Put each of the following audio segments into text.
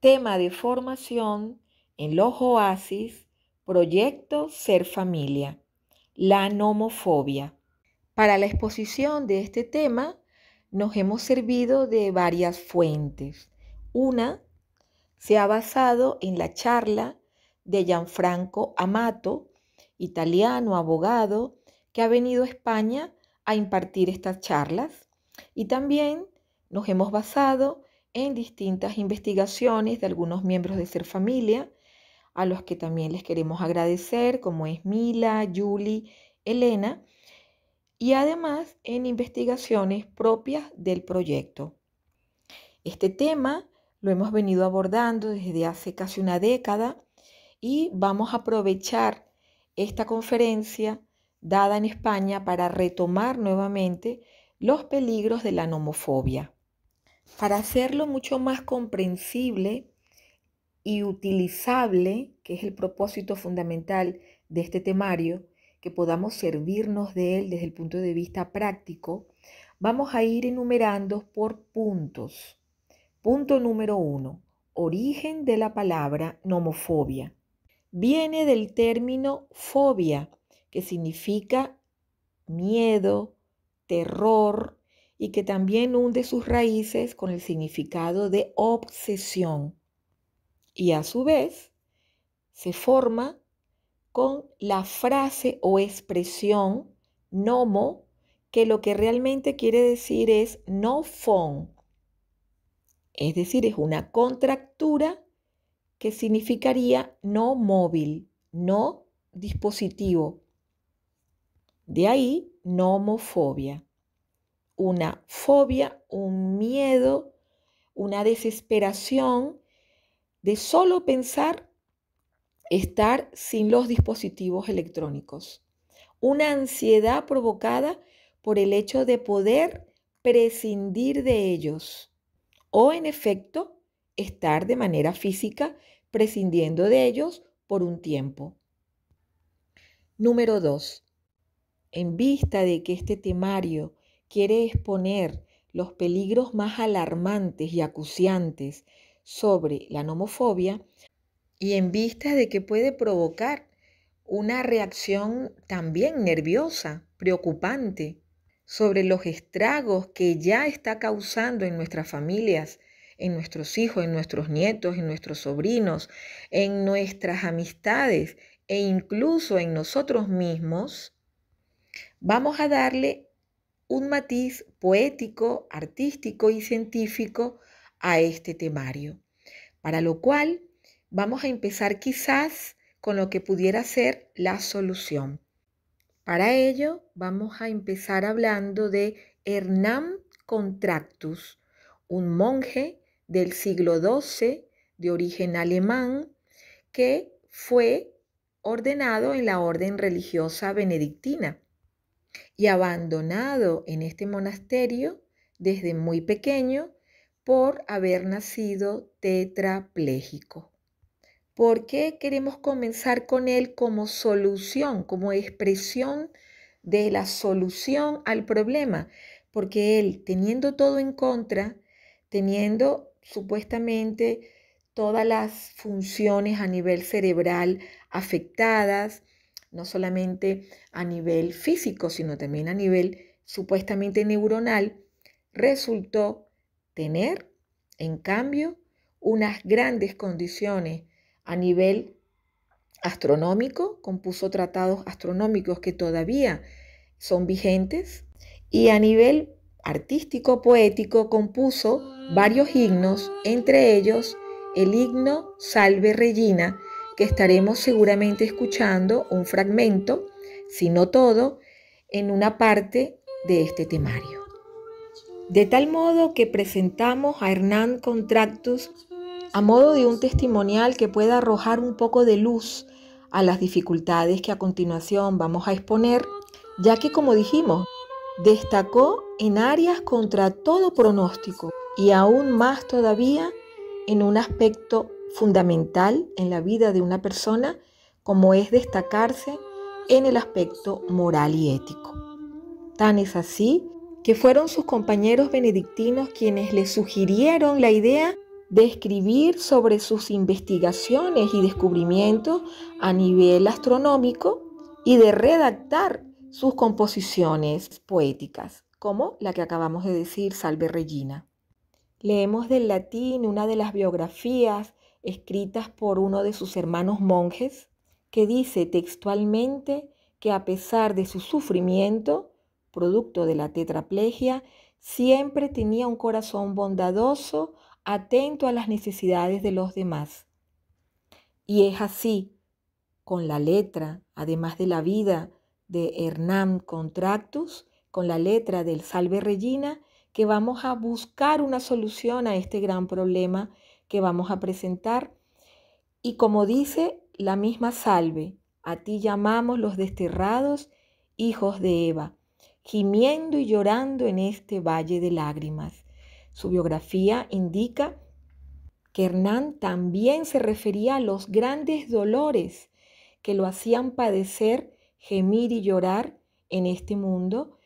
tema de formación en los oasis, proyecto Ser Familia, la nomofobia. Para la exposición de este tema nos hemos servido de varias fuentes. Una se ha basado en la charla de Gianfranco Amato, italiano, abogado, que ha venido a España a impartir estas charlas. Y también nos hemos basado en distintas investigaciones de algunos miembros de Ser Familia, a los que también les queremos agradecer, como es Mila, Julie, Elena, y además en investigaciones propias del proyecto. Este tema lo hemos venido abordando desde hace casi una década y vamos a aprovechar esta conferencia dada en España para retomar nuevamente los peligros de la nomofobia. Para hacerlo mucho más comprensible y utilizable, que es el propósito fundamental de este temario, que podamos servirnos de él desde el punto de vista práctico, vamos a ir enumerando por puntos. Punto número 1. Origen de la palabra nomofobia. Viene del término fobia, que significa miedo, terror, y que también hunde sus raíces con el significado de obsesión. Y a su vez se forma con la frase o expresión nomo, que lo que realmente quiere decir es no phone. Es decir, es una contractura que significaría no móvil, no dispositivo. De ahí nomofobia. Una fobia, un miedo, una desesperación de solo pensar estar sin los dispositivos electrónicos. Una ansiedad provocada por el hecho de poder prescindir de ellos. O en efecto, estar de manera física prescindiendo de ellos por un tiempo. Número 2. En vista de que este temario quiere exponer los peligros más alarmantes y acuciantes sobre la nomofobia, y en vista de que puede provocar una reacción también nerviosa, preocupante, sobre los estragos que ya está causando en nuestras familias, en nuestros hijos, en nuestros nietos, en nuestros sobrinos, en nuestras amistades e incluso en nosotros mismos, vamos a darle un matiz poético, artístico y científico a este temario, para lo cual vamos a empezar quizás con lo que pudiera ser la solución. Para ello vamos a empezar hablando de Hernán Contractus, un monje del siglo XII de origen alemán que fue ordenado en la orden religiosa benedictina y abandonado en este monasterio desde muy pequeño por haber nacido tetrapléjico. ¿Por qué queremos comenzar con él como solución, como expresión de la solución al problema? Porque él, teniendo todo en contra, teniendo supuestamente todas las funciones a nivel cerebral afectadas, no solamente a nivel físico, sino también a nivel supuestamente neuronal, resultó tener, en cambio, unas grandes condiciones a nivel astronómico, compuso tratados astronómicos que todavía son vigentes, y a nivel artístico, poético, compuso varios himnos, entre ellos el himno Salve Regina, que estaremos seguramente escuchando un fragmento, si no todo, en una parte de este temario. De tal modo que presentamos a Hernán Contractus a modo de un testimonial que pueda arrojar un poco de luz a las dificultades que a continuación vamos a exponer, ya que, como dijimos, destacó en áreas contra todo pronóstico y aún más todavía en un aspecto fundamental en la vida de una persona, como es destacarse en el aspecto moral y ético. Tan es así que fueron sus compañeros benedictinos quienes le sugirieron la idea de escribir sobre sus investigaciones y descubrimientos a nivel astronómico y de redactar sus composiciones poéticas, como la que acabamos de decir, Salve Regina. Leemos del latín una de las biografías escritas por uno de sus hermanos monjes, que dice textualmente que a pesar de su sufrimiento, producto de la tetraplegia, siempre tenía un corazón bondadoso, atento a las necesidades de los demás. Y es así, con la letra, además de la vida de Hernán Contractus, con la letra del Salve Regina, que vamos a buscar una solución a este gran problema que vamos a presentar. Y como dice la misma Salve, a ti llamamos los desterrados hijos de Eva, gimiendo y llorando en este valle de lágrimas. Su biografía indica que Hernán también se refería a los grandes dolores que lo hacían padecer, gemir y llorar en este mundo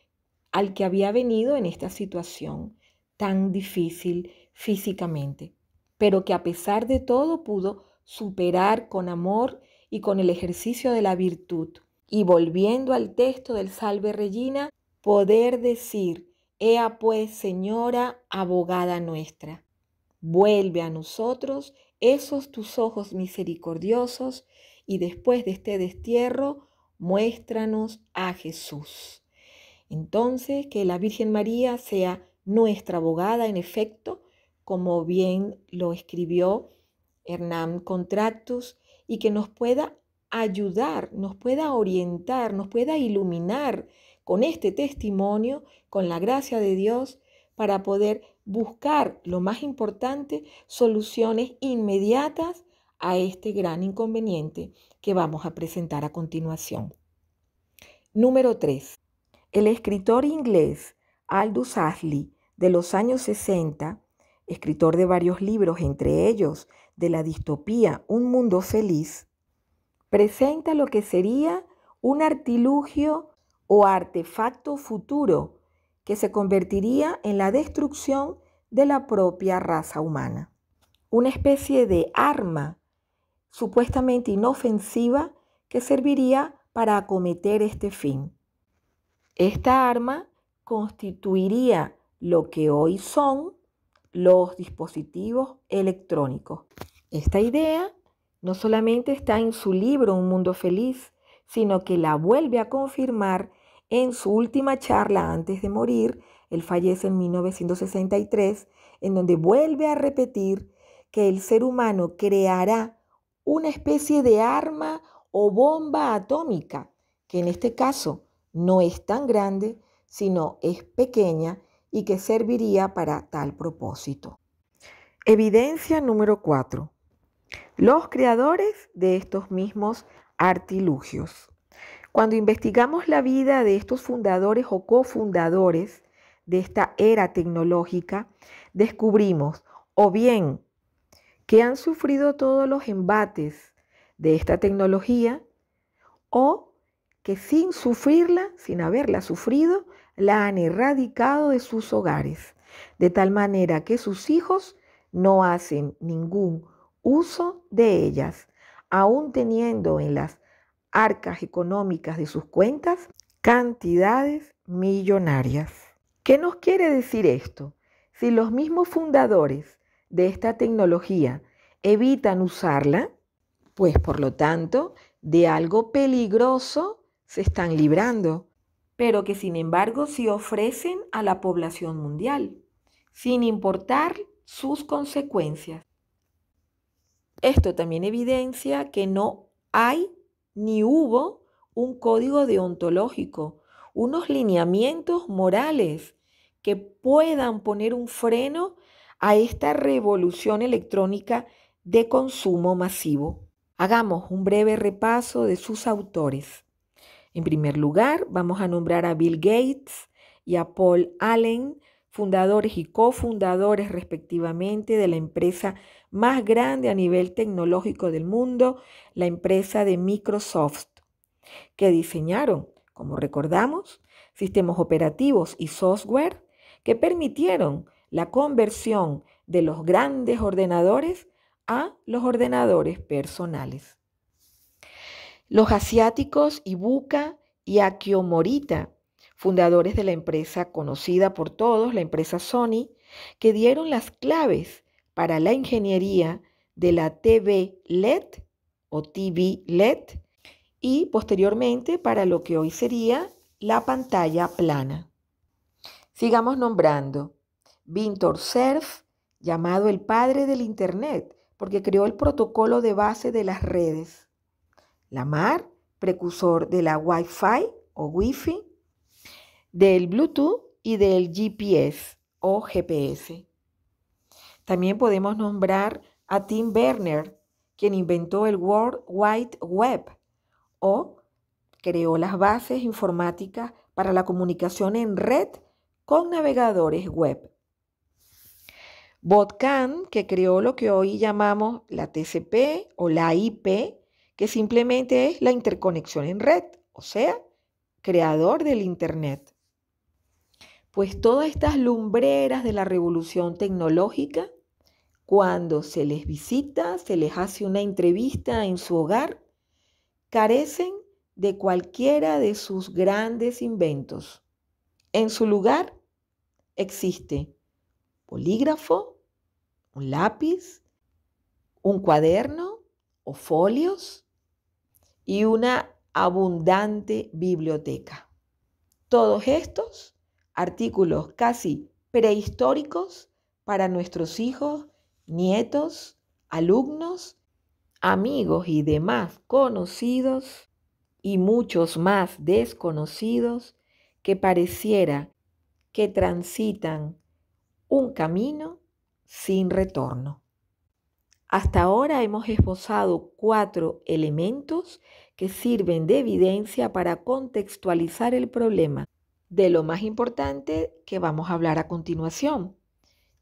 al que había venido en esta situación tan difícil físicamente, pero que a pesar de todo pudo superar con amor y con el ejercicio de la virtud. Y volviendo al texto del Salve Regina, poder decir, ea pues, Señora, abogada nuestra, vuelve a nosotros esos tus ojos misericordiosos y después de este destierro, muéstranos a Jesús. Entonces, que la Virgen María sea nuestra abogada, en efecto, como bien lo escribió Hernán Contractus, y que nos pueda ayudar, nos pueda orientar, nos pueda iluminar con este testimonio, con la gracia de Dios, para poder buscar, lo más importante, soluciones inmediatas a este gran inconveniente que vamos a presentar a continuación. Número 3. El escritor inglés Aldous Huxley, de los años 60, escritor de varios libros, entre ellos de la distopía Un Mundo Feliz, presenta lo que sería un artilugio o artefacto futuro que se convertiría en la destrucción de la propia raza humana. Una especie de arma supuestamente inofensiva que serviría para acometer este fin. Esta arma constituiría lo que hoy son los dispositivos electrónicos. Esta idea no solamente está en su libro Un Mundo Feliz, sino que la vuelve a confirmar en su última charla antes de morir. Él fallece en 1963, en donde vuelve a repetir que el ser humano creará una especie de arma o bomba atómica, que en este caso no es tan grande, sino es pequeña y que serviría para tal propósito. Evidencia número 4. Los creadores de estos mismos artilugios. Cuando investigamos la vida de estos fundadores o cofundadores de esta era tecnológica, descubrimos o bien que han sufrido todos los embates de esta tecnología o que sin sufrirla, sin haberla sufrido, la han erradicado de sus hogares, de tal manera que sus hijos no hacen ningún uso de ellas, aún teniendo en las arcas económicas de sus cuentas cantidades millonarias. ¿Qué nos quiere decir esto? Si los mismos fundadores de esta tecnología evitan usarla, pues por lo tanto, de algo peligroso se están librando, pero que sin embargo sí ofrecen a la población mundial, sin importar sus consecuencias. Esto también evidencia que no hay ni hubo un código deontológico, unos lineamientos morales que puedan poner un freno a esta revolución electrónica de consumo masivo. Hagamos un breve repaso de sus autores. En primer lugar, vamos a nombrar a Bill Gates y a Paul Allen, fundadores y cofundadores respectivamente de la empresa más grande a nivel tecnológico del mundo, la empresa de Microsoft, que diseñaron, como recordamos, sistemas operativos y software que permitieron la conversión de los grandes ordenadores a los ordenadores personales. Los asiáticos Ibuka y Akio Morita, fundadores de la empresa conocida por todos, la empresa Sony, que dieron las claves para la ingeniería de la TV LED o TV LED y posteriormente para lo que hoy sería la pantalla plana. Sigamos nombrando. Vintor Cerf, llamado el padre del Internet, porque creó el protocolo de base de las redes. Lamar, precursor de la Wi-Fi o Wi-Fi, del Bluetooth y del GPS o GPS. También podemos nombrar a Tim Berners, quien inventó el World Wide Web o creó las bases informáticas para la comunicación en red con navegadores web. Botcan, que creó lo que hoy llamamos la TCP o la IP, que simplemente es la interconexión en red, o sea, creador del Internet. Pues todas estas lumbreras de la revolución tecnológica, cuando se les visita, se les hace una entrevista en su hogar, carecen de cualquiera de sus grandes inventos. En su lugar existe bolígrafo, un lápiz, un cuaderno o folios y una abundante biblioteca. Todos estos artículos casi prehistóricos para nuestros hijos, nietos, alumnos, amigos y demás conocidos y muchos más desconocidos que pareciera que transitan un camino sin retorno. Hasta ahora hemos esbozado 4 elementos que sirven de evidencia para contextualizar el problema de lo más importante que vamos a hablar a continuación.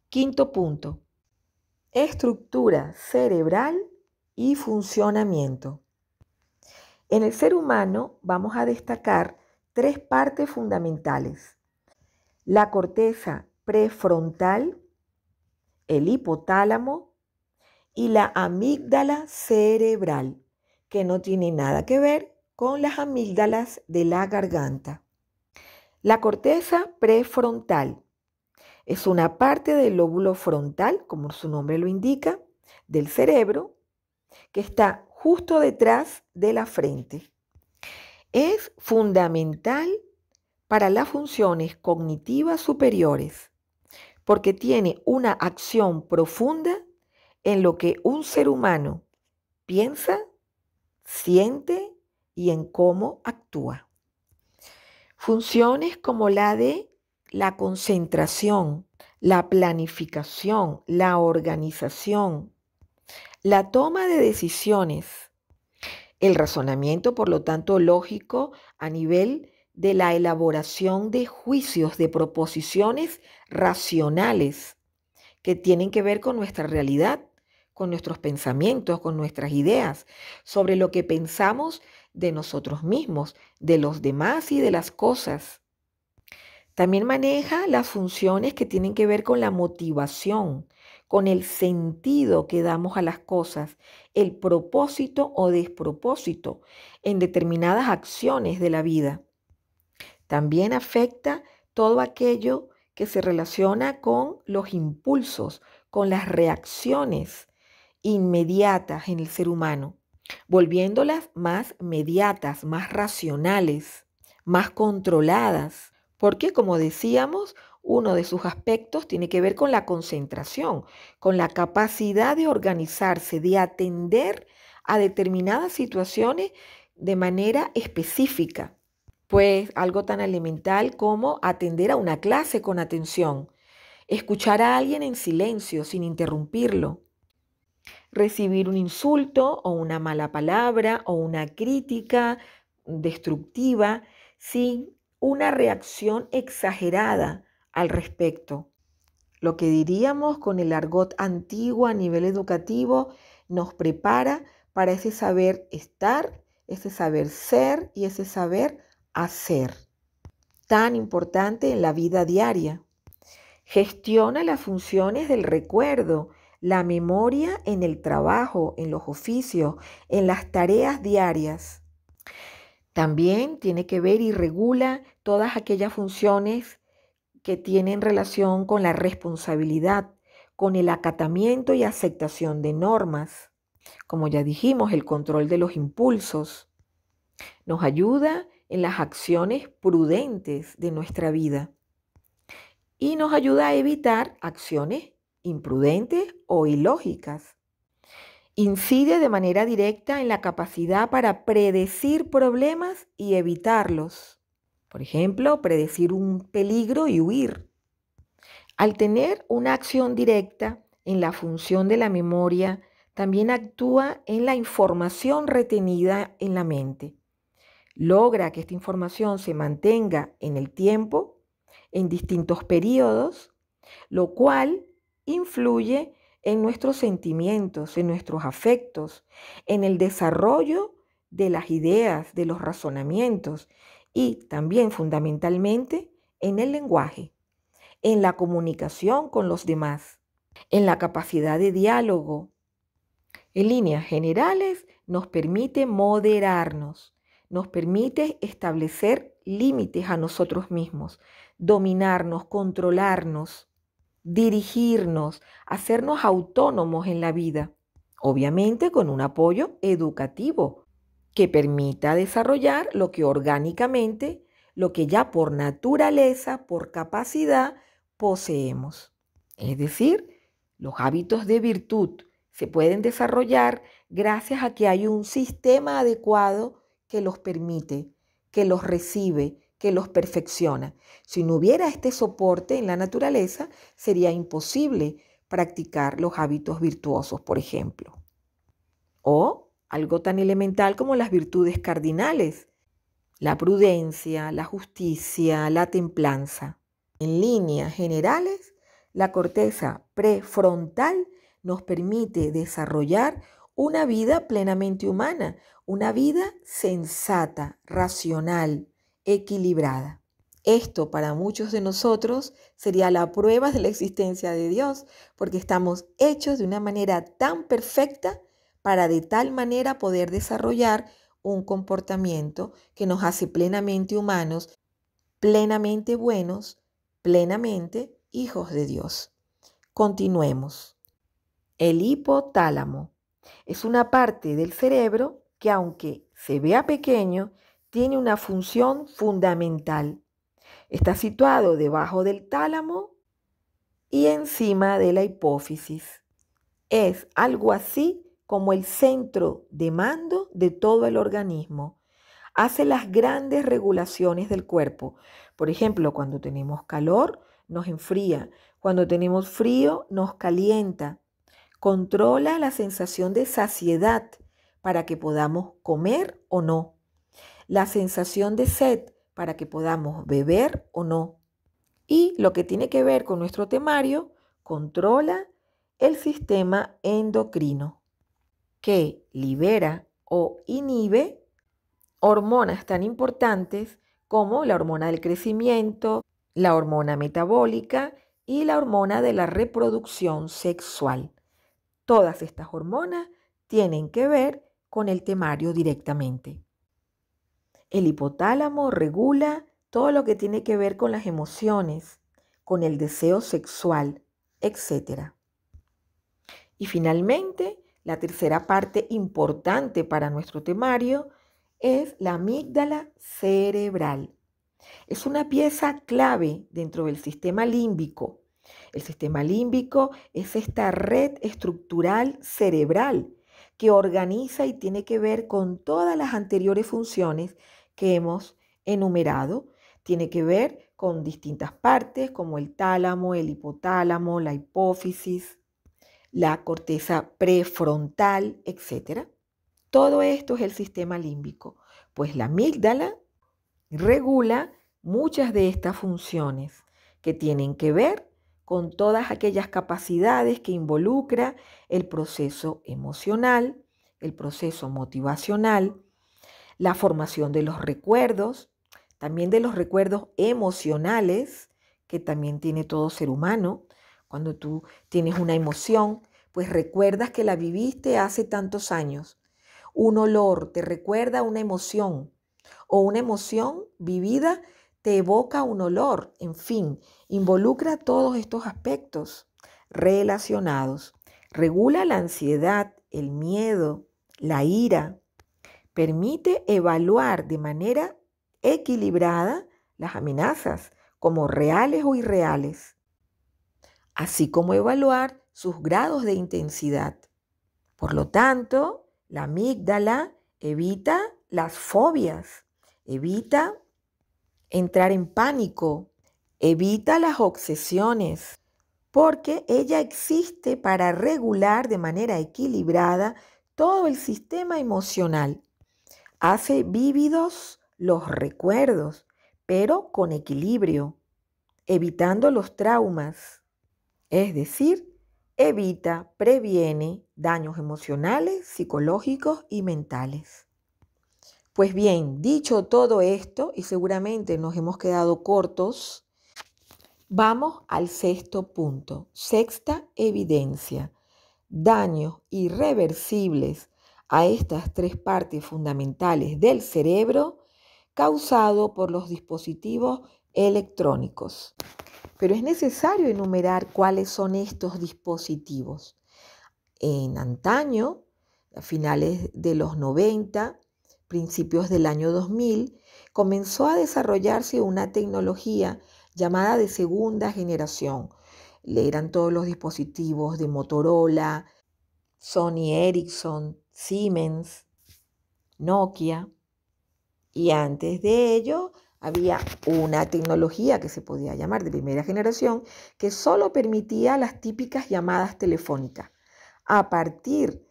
Quinto punto, estructura cerebral y funcionamiento. En el ser humano vamos a destacar 3 partes fundamentales: la corteza prefrontal, el hipotálamo y la amígdala cerebral, que no tiene nada que ver con las amígdalas de la garganta. La corteza prefrontal es una parte del lóbulo frontal, como su nombre lo indica, del cerebro, que está justo detrás de la frente. Es fundamental para las funciones cognitivas superiores, porque tiene una acción profunda en lo que un ser humano piensa, siente y en cómo actúa. Funciones como la de la concentración, la planificación, la organización, la toma de decisiones, el razonamiento, por lo tanto, lógico a nivel de la elaboración de juicios, de proposiciones racionales que tienen que ver con nuestra realidad, con nuestros pensamientos, con nuestras ideas, sobre lo que pensamos de nosotros mismos, de los demás y de las cosas. También maneja las funciones que tienen que ver con la motivación, con el sentido que damos a las cosas, el propósito o despropósito en determinadas acciones de la vida. También afecta todo aquello que se relaciona con los impulsos, con las reacciones inmediatas en el ser humano, volviéndolas más mediatas, más racionales, más controladas, porque, como decíamos, uno de sus aspectos tiene que ver con la concentración, con la capacidad de organizarse, de atender a determinadas situaciones de manera específica. Pues algo tan elemental como atender a una clase con atención, escuchar a alguien en silencio sin interrumpirlo, recibir un insulto o una mala palabra o una crítica destructiva sin una reacción exagerada al respecto. Lo que diríamos con el argot antiguo a nivel educativo nos prepara para ese saber estar, ese saber ser y ese saber hacer, tan importante en la vida diaria. Gestiona las funciones del recuerdo, la memoria en el trabajo, en los oficios, en las tareas diarias. También tiene que ver y regula todas aquellas funciones que tienen relación con la responsabilidad, con el acatamiento y aceptación de normas. Como ya dijimos, el control de los impulsos. Nos ayuda en las acciones prudentes de nuestra vida y nos ayuda a evitar acciones imprudentes o ilógicas. Incide de manera directa en la capacidad para predecir problemas y evitarlos. Por ejemplo, predecir un peligro y huir. Al tener una acción directa en la función de la memoria, también actúa en la información retenida en la mente. Logra que esta información se mantenga en el tiempo, en distintos periodos, lo cual influye en nuestros sentimientos, en nuestros afectos, en el desarrollo de las ideas, de los razonamientos y también fundamentalmente en el lenguaje, en la comunicación con los demás, en la capacidad de diálogo. En líneas generales, nos permite moderarnos, nos permite establecer límites a nosotros mismos, dominarnos, controlarnos, dirigirnos, hacernos autónomos en la vida, obviamente con un apoyo educativo que permita desarrollar lo que orgánicamente, lo que ya por naturaleza, por capacidad, poseemos. Es decir, los hábitos de virtud se pueden desarrollar gracias a que hay un sistema adecuado que los permite, que los recibe, que los perfecciona. Si no hubiera este soporte en la naturaleza, sería imposible practicar los hábitos virtuosos, por ejemplo. O algo tan elemental como las virtudes cardinales, la prudencia, la justicia, la templanza. En líneas generales, la corteza prefrontal nos permite desarrollar una vida plenamente humana, una vida sensata, racional, equilibrada. Esto para muchos de nosotros sería la prueba de la existencia de Dios, porque estamos hechos de una manera tan perfecta para de tal manera poder desarrollar un comportamiento que nos hace plenamente humanos, plenamente buenos, plenamente hijos de Dios. Continuemos. El hipotálamo es una parte del cerebro que, aunque se vea pequeño, tiene una función fundamental. Está situado debajo del tálamo y encima de la hipófisis. Es algo así como el centro de mando de todo el organismo. Hace las grandes regulaciones del cuerpo. Por ejemplo, cuando tenemos calor, nos enfría. Cuando tenemos frío, nos calienta. Controla la sensación de saciedad para que podamos comer o no. La sensación de sed para que podamos beber o no. Y lo que tiene que ver con nuestro temario, controla el sistema endocrino, que libera o inhibe hormonas tan importantes como la hormona del crecimiento, la hormona metabólica y la hormona de la reproducción sexual. Todas estas hormonas tienen que ver con el temario directamente. El hipotálamo regula todo lo que tiene que ver con las emociones, con el deseo sexual, etc. Y finalmente, la tercera parte importante para nuestro temario es la amígdala cerebral. Es una pieza clave dentro del sistema límbico. El sistema límbico es esta red estructural cerebral que organiza y tiene que ver con todas las anteriores funciones que hemos enumerado. Tiene que ver con distintas partes como el tálamo, el hipotálamo, la hipófisis, la corteza prefrontal, etc. Todo esto es el sistema límbico, pues la amígdala regula muchas de estas funciones que tienen que ver con todas aquellas capacidades que involucra el proceso emocional, el proceso motivacional, la formación de los recuerdos, también de los recuerdos emocionales, que también tiene todo ser humano. Cuando tú tienes una emoción, pues recuerdas que la viviste hace tantos años. Un olor te recuerda una emoción o una emoción vivida te evoca un olor. En fin, involucra todos estos aspectos relacionados. Regula la ansiedad, el miedo, la ira. Permite evaluar de manera equilibrada las amenazas como reales o irreales, así como evaluar sus grados de intensidad. Por lo tanto, la amígdala evita las fobias, evita entrar en pánico, evita las obsesiones, porque ella existe para regular de manera equilibrada todo el sistema emocional. Hace vívidos los recuerdos, pero con equilibrio, evitando los traumas. Es decir, evita, previene daños emocionales, psicológicos y mentales. Pues bien, dicho todo esto, y seguramente nos hemos quedado cortos, vamos al sexto punto, sexta evidencia. Daños irreversibles a estas tres partes fundamentales del cerebro causado por los dispositivos electrónicos. Pero es necesario enumerar cuáles son estos dispositivos. En antaño, a finales de los 90, principios del año 2000, comenzó a desarrollarse una tecnología llamada de segunda generación. Eran todos los dispositivos de Motorola, Sony Ericsson, Siemens, Nokia. Y antes de ello había una tecnología que se podía llamar de primera generación que solo permitía las típicas llamadas telefónicas. A partir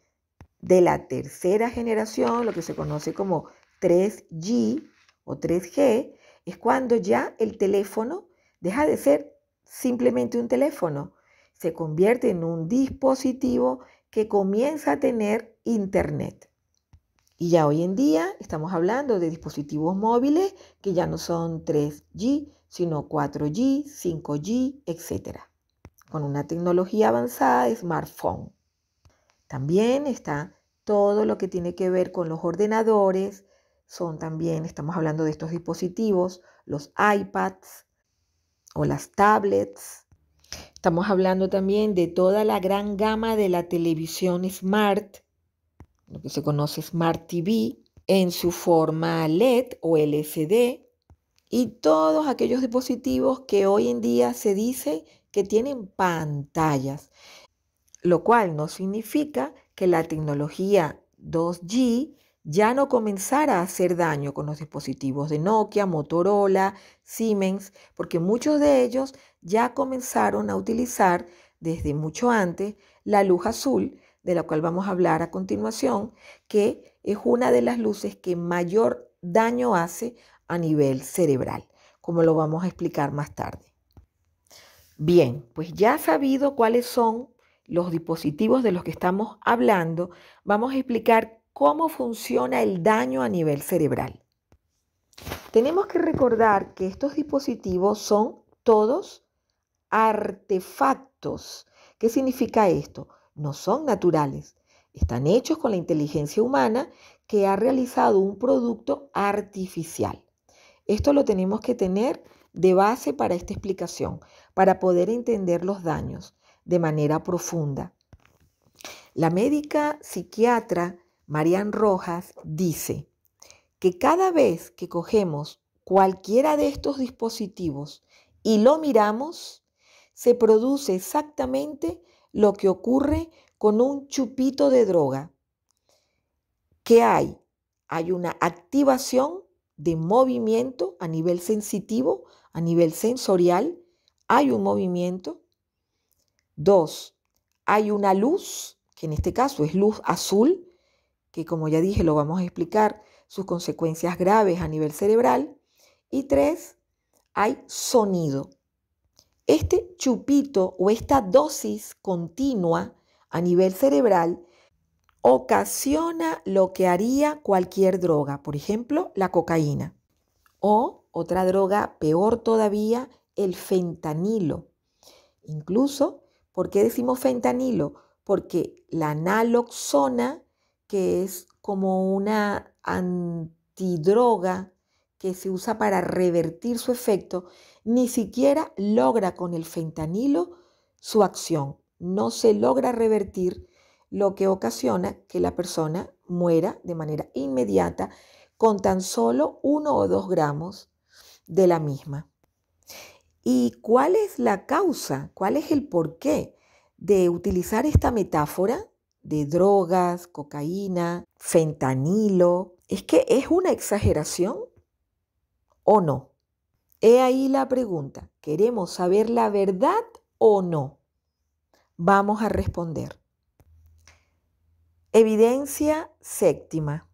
de la tercera generación, lo que se conoce como 3G o 3G, es cuando ya el teléfono deja de ser simplemente un teléfono, se convierte en un dispositivo que comienza a tener internet. Y ya hoy en día estamos hablando de dispositivos móviles que ya no son 3G, sino 4G, 5G, etc. Con una tecnología avanzada de smartphone. También está todo lo que tiene que ver con los ordenadores. Estamos hablando de estos dispositivos, los iPads o las tablets. Estamos hablando también de toda la gran gama de la televisión smart, lo que se conoce Smart TV, en su forma LED o LCD, y todos aquellos dispositivos que hoy en día se dice que tienen pantallas, lo cual no significa que la tecnología 2G ya no comenzara a hacer daño con los dispositivos de Nokia, Motorola, Siemens, porque muchos de ellos ya comenzaron a utilizar desde mucho antes la luz azul, de la cual vamos a hablar a continuación, que es una de las luces que mayor daño hace a nivel cerebral, como lo vamos a explicar más tarde. Bien, pues ya sabido cuáles son los dispositivos de los que estamos hablando, vamos a explicar cómo funciona el daño a nivel cerebral. Tenemos que recordar que estos dispositivos son todos artefactos. ¿Qué significa esto? No son naturales. Están hechos con la inteligencia humana que ha realizado un producto artificial. Esto lo tenemos que tener de base para esta explicación, para poder entender los daños de manera profunda. La médica psiquiatra Marian Rojas dice que cada vez que cogemos cualquiera de estos dispositivos y lo miramos, se produce exactamente lo que ocurre con un chupito de droga. ¿Qué hay? Hay una activación de movimiento a nivel sensitivo, a nivel sensorial. Hay un movimiento. 2, hay una luz, que en este caso es luz azul, que como ya dije lo vamos a explicar sus consecuencias graves a nivel cerebral. Y 3, hay sonido. Este chupito o esta dosis continua a nivel cerebral ocasiona lo que haría cualquier droga, por ejemplo, la cocaína. O otra droga peor todavía el fentanilo. Incluso, ¿por qué decimos fentanilo? Porque la naloxona, que es como una antidroga que se usa para revertir su efecto, ni siquiera logra con el fentanilo su acción. No se logra revertir, lo que ocasiona que la persona muera de manera inmediata con tan solo 1 o 2 gramos de la misma. ¿Y cuál es la causa? ¿Cuál es el porqué de utilizar esta metáfora de drogas, cocaína, fentanilo? ¿Es que es una exageración o no? He ahí la pregunta. ¿Queremos saber la verdad o no? Vamos a responder. Evidencia séptima.